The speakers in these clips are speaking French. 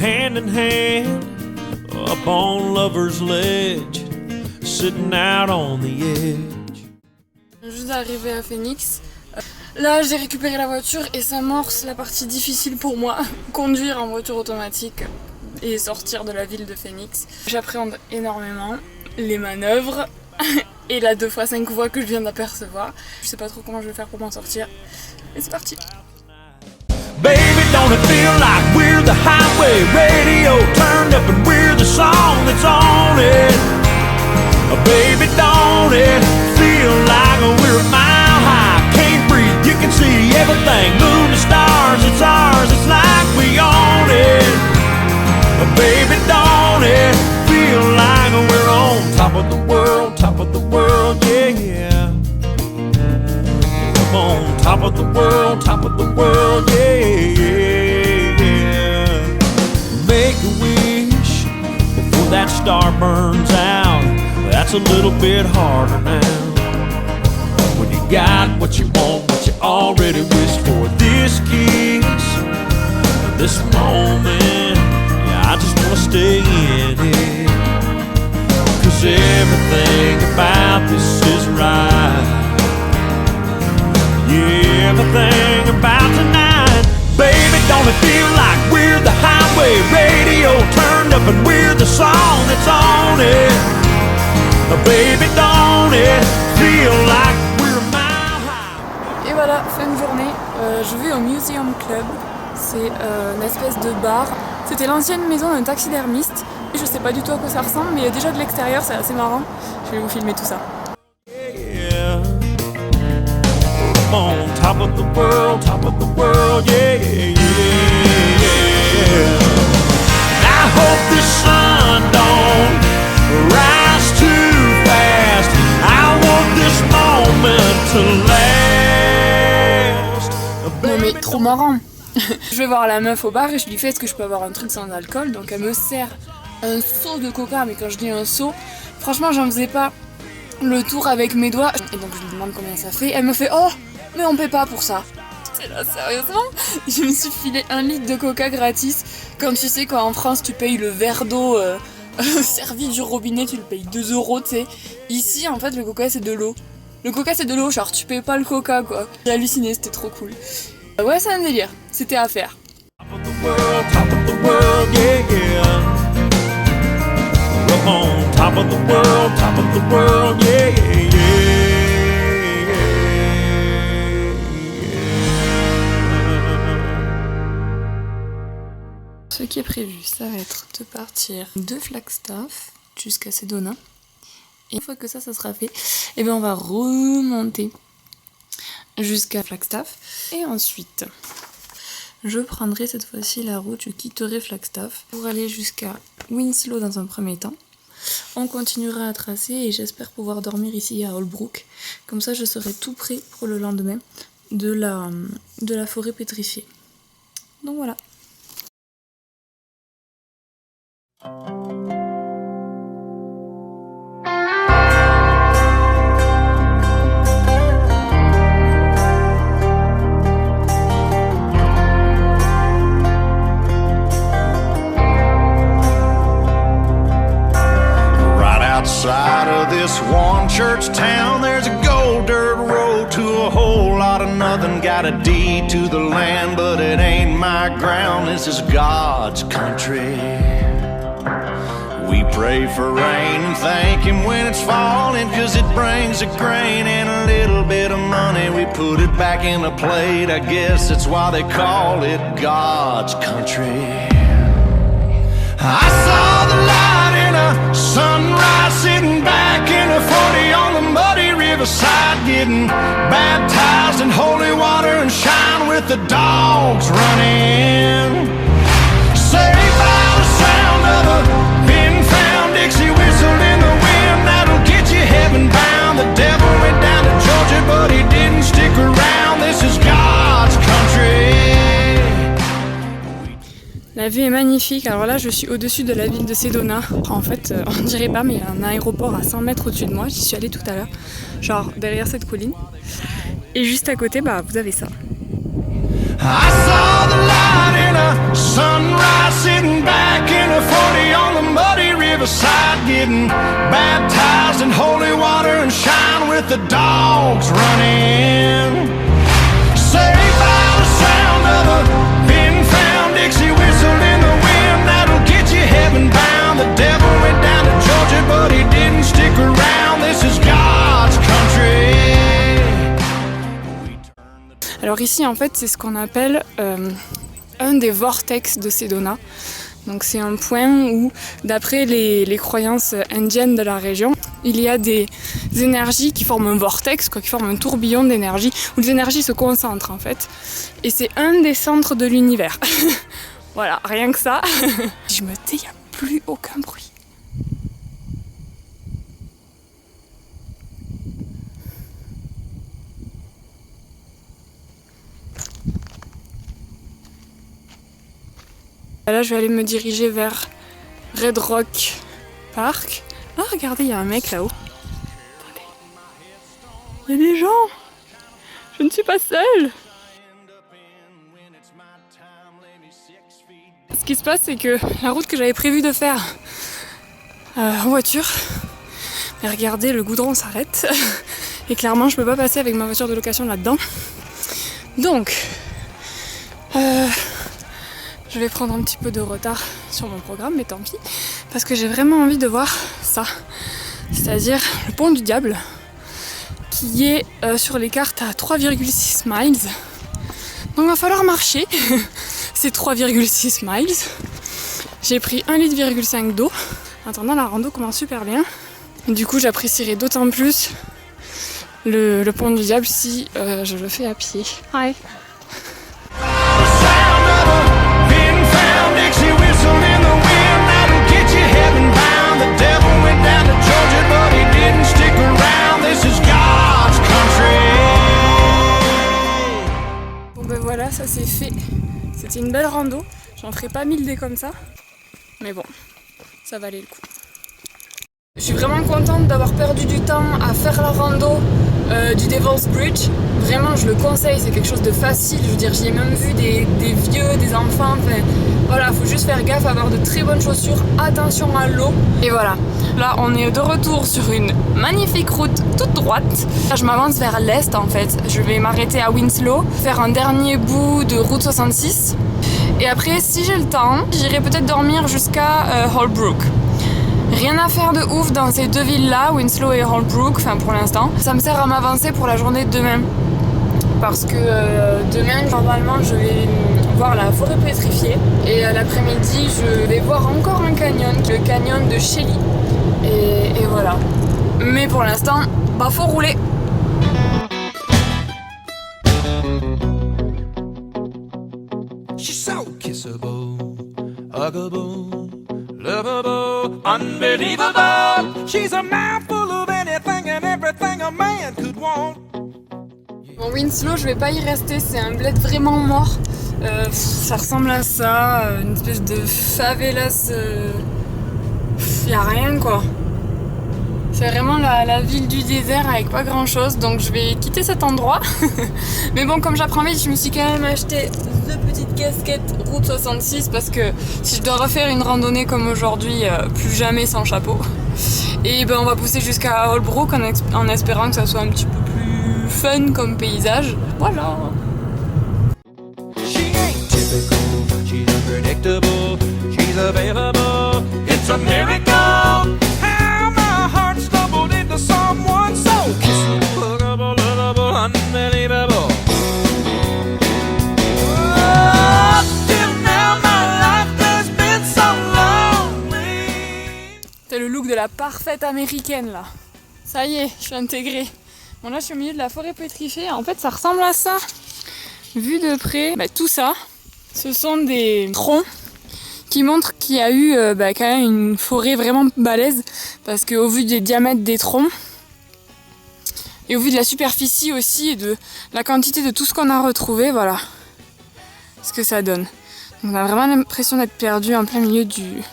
hand in hand, up on Lover's Ledge, sitting out on the edge. Juste d'arriver à Phoenix, là j'ai récupéré la voiture et s'amorce la partie difficile pour moi, conduire en voiture automatique et sortir de la ville de Phoenix. J'appréhende énormément les manœuvres et la 2x5 voies que je viens d'apercevoir. Je sais pas trop comment je vais faire pour m'en sortir. Et c'est parti. Baby, don't it feel like we're the highway radio turned up and we're the song that's on it? Baby, don't it feel like we're a mile high, can't breathe, you can see everything, moon and stars, it's ours, it's like we own it. Baby, don't it feel like we're on top of the world, yeah. Come on, top of the world, yeah. Make a wish before that star burns out. That's a little bit harder now. When you got what you want, what you already wished for. This kiss, this moment, yeah, I just wanna stay in it. 'Cause everything about this is right. Yeah, everything about tonight. Baby, don't it feel like we're the highway radio turned up and we're the song that's on it? Baby, don't it feel like we're a mile high? Et voilà, fin de journée. Je vais au Museum Club. C'est une espèce de bar. C'était l'ancienne maison d'un taxidermiste. Je sais pas du tout à quoi ça ressemble, mais déjà de l'extérieur, c'est assez marrant. Je vais vous filmer tout ça. Yeah. On top of the world, yeah, yeah. I hope the sun don't rise too fast. I want this moment to last. Non mais trop marrant. Je vais voir la meuf au bar et je lui fais est-ce que je peux avoir un truc sans alcool. Donc elle me sert un seau de coca, mais quand je dis un seau, franchement j'en faisais pas le tour avec mes doigts. Et donc je lui demande combien ça fait. Elle me fait oh mais on paie pas pour ça. C'est là sérieusement. Je me suis filé 1 litre de coca gratis. Quand tu sais qu'en France tu payes le verre d'eau servi du robinet, tu le payes 2 €, tu sais. Ici en fait le coca c'est de l'eau. Le coca c'est de l'eau, genre tu payes pas le coca quoi. J'ai halluciné, c'était trop cool. Ouais c'est un délire, c'était à faire. Top of the world, yeah. We're on top of the world, yeah. Ce qui est prévu, ça va être de partir de Flagstaff jusqu'à Sedona. Et une fois que ça sera fait, et bien on va remonter jusqu'à Flagstaff. Et ensuite, je prendrai cette fois-ci la route, je quitterai Flagstaff pour aller jusqu'à Winslow dans un premier temps. On continuera à tracer et j'espère pouvoir dormir ici à Holbrook. Comme ça, je serai tout prêt pour le lendemain de la forêt pétrifiée. Donc voilà. Outside of this one church town, there's a gold dirt road to a whole lot of nothing. Got a deed to the land, but it ain't my ground. This is God's country. We pray for rain and thank Him when it's falling, 'cause it brings a grain and a little bit of money. We put it back in a plate, I guess that's why they call it God's country. I saw the light in a sunrise, sitting back in a 40 on the muddy riverside, getting baptized in holy water and shine with the dogs running. Saved by the sound of a pin found Dixie whistle in the wind, that'll get you heaven bound. The devil went down to Georgia, but he didn't stick around. This is God's country. La vue est magnifique. Alors là, je suis au-dessus de la ville de Sedona. En fait, on dirait pas, mais il y a un aéroport à 100 mètres au-dessus de moi. J'y suis allée tout à l'heure, genre derrière cette colline. Et juste à côté, bah, vous avez ça. I saw the light in a sunrise, sitting back in a 40 on the muddy riverside, getting baptized in holy water and shine with the dogs running. Saved by the sound of a pin-found Dixie whistle in the wind that'll get you heaven bound. The devil went down to Georgia, but he didn't stick around. This is God's country. Alors ici en fait c'est ce qu'on appelle un des vortex de Sedona. Donc c'est un point où, d'après les croyances indiennes de la région, il y a des énergies qui forment un vortex, qui forment un tourbillon d'énergie, où les énergies se concentrent en fait. Et c'est un des centres de l'univers. Voilà, rien que ça. Je me tais, il n'y a plus aucun bruit. Là, je vais aller me diriger vers Red Rock Park. Ah, regardez, il y a un mec là-haut. Attendez. Il y a des gens. Je ne suis pas seule. Ce qui se passe, c'est que la route que j'avais prévu de faire en voiture, mais regardez, le goudron s'arrête. Et clairement, je peux pas passer avec ma voiture de location là-dedans. Donc... je vais prendre un petit peu de retard sur mon programme, mais tant pis, parce que j'ai vraiment envie de voir ça, c'est-à-dire le pont du diable, qui est sur les cartes à 3,6 miles. Donc il va falloir marcher, c'est 3,6 miles. J'ai pris 1,5 litre d'eau. En attendant, la rando commence super bien. Du coup, j'apprécierai d'autant plus le pont du diable si je le fais à pied. Hi. Dixie whistle in the wind that'll get you heaven bound. The devil went down to Georgia, but he didn't stick around. This is God's country. Bon ben voilà, ça c'est fait. C'était une belle rando. J'en ferai pas 1000 des comme ça. Mais bon, ça valait le coup. Je suis vraiment contente d'avoir perdu du temps à faire la rando du Devil's Bridge. Vraiment, je le conseille, c'est quelque chose de facile. Je veux dire, j'y ai même vu des vieux, des enfants. Enfin, voilà, faut juste faire gaffe, avoir de très bonnes chaussures. Attention à l'eau. Et voilà, là, on est de retour sur une magnifique route toute droite. Là, je m'avance vers l'est en fait. Je vais m'arrêter à Winslow, faire un dernier bout de route 66. Et après, si j'ai le temps, j'irai peut-être dormir jusqu'à Holbrook. Rien à faire de ouf dans ces deux villes-là, Winslow et Holbrook, enfin pour l'instant. Ça me sert à m'avancer pour la journée de demain. Parce que demain, normalement, je vais voir la forêt pétrifiée. Et l'après-midi, je vais voir encore un canyon, le canyon de Shelly. Et voilà. Mais pour l'instant, bah faut rouler. She's so kissable, huggable, lovable, unbelievable. She's a mouthful of anything and everything a man could want. Bon, Winslow, je vais pas y rester, c'est un bled vraiment mort. Ça ressemble à ça, une espèce de favelas. Y a rien quoi. C'est vraiment la ville du désert avec pas grand chose, donc je vais quitter cet endroit. Mais bon, comme j'apprends vite, je me suis quand même acheté deux petites casquettes route 66 parce que si je dois refaire une randonnée comme aujourd'hui, plus jamais sans chapeau. Et ben on va pousser jusqu'à Holbrook en espérant que ça soit un petit peu plus fun comme paysage. Voilà. She ain't typical, she's unpredictable, she's available, it's a miracle. How my heart stumbled into someone so kissable, huggable, lovable, unbelievable. Oh, till now my life has been so lonely. C'est le look de la parfaite américaine là. Ça y est, je suis intégrée. Bon là je suis au milieu de la forêt pétrifiée. En fait ça ressemble à ça. Vu de près, tout ça, ce sont des troncs qui montrent qu'il y a eu quand même une forêt vraiment balèze. Parce qu'au vu des diamètres des troncs, et au vu de la superficie aussi, et de la quantité de tout ce qu'on a retrouvé, voilà ce que ça donne. On a vraiment l'impression d'être perdu en plein milieu du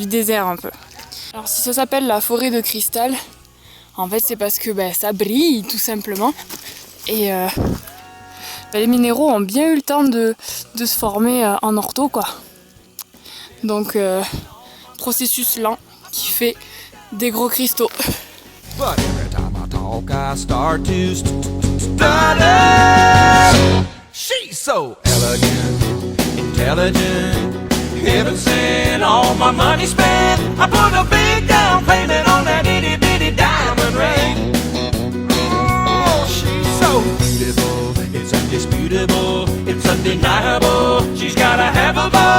désert un peu. Alors si ça s'appelle la forêt de cristal, en fait c'est parce que ça brille tout simplement. Et Les minéraux ont bien eu le temps de se former en ortho, quoi. Donc, processus lent qui fait des gros cristaux. But every time I talk, I start to stutter. She's so elegant, intelligent, heaven sent, all my money spent. I put a big down payment on that itty bitty diamond ring. Oh, she's so beautiful, it's undisputable, it's undeniable. She's gotta have a boy.